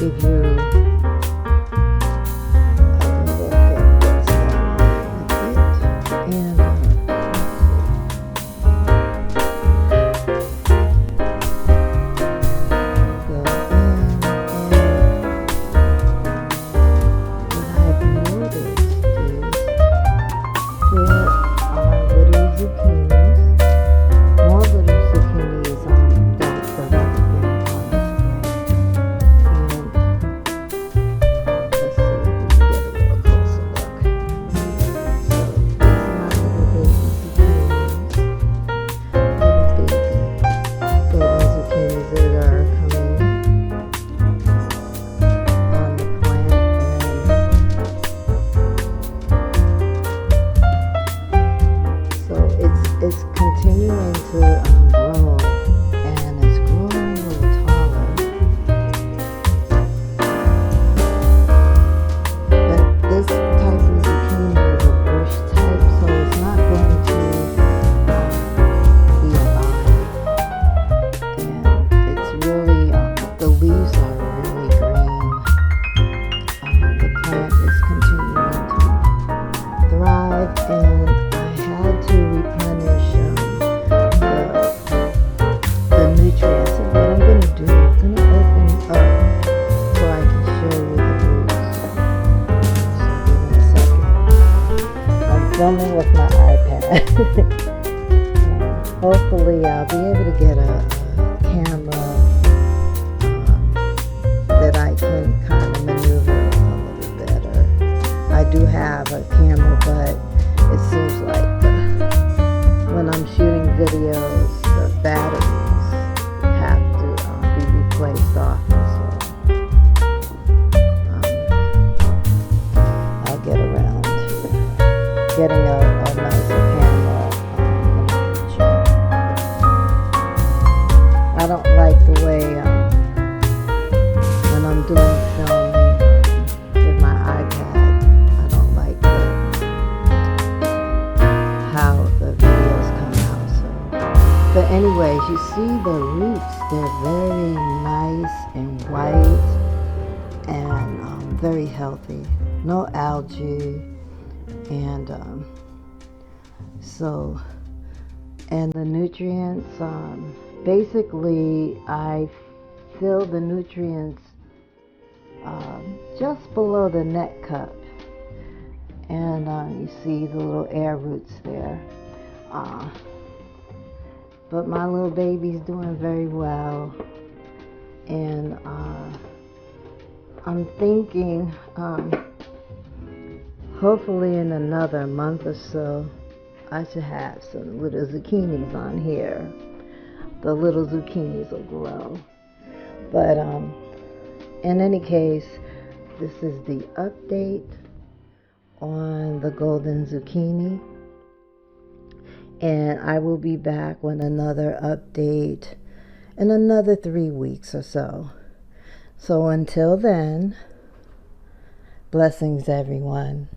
give you a look at what's going on with it. And go in, and what I've noticed is there are little zucchinis, more little zucchinis that have been on this plant. And let's see if we can get a little closer look. So these are my little baby zucchinis, little baby golden zucchinis that are coming on the plant. So it's continuing to grow, and it's growing a little taller. But this type of zucchini is a bush type, so it's not going to be alive. And it's really, the leaves are really green. The plant is continuing to thrive, and I had to replenish the nutrients. And what I'm going to do, I'm going to open up so I can show you the roots. So give me a second. I'm filming with my iPad. Hopefully I'll be able to get a camera that I can kind of maneuver a little better. I do have a camera, but it seems like when I'm shooting videos, the batteries have to be replaced often. So I'll get around to getting a nicer camera in the future. I don't like the way when I'm doing filming with my iPad, I don't like how the videos come out. So, but anyways, you see the roots, they're very nice and white and very healthy, no algae, and and the nutrients, basically I fill the nutrients just below the neck cup, and you see the little air roots there. But my little baby's doing very well, and I'm thinking hopefully in another month or so I should have some little zucchinis on here. The little zucchinis will grow. But in any case, this is the update on the golden zucchini, and I will be back with another update in another 3 weeks or so. So until then, blessings everyone.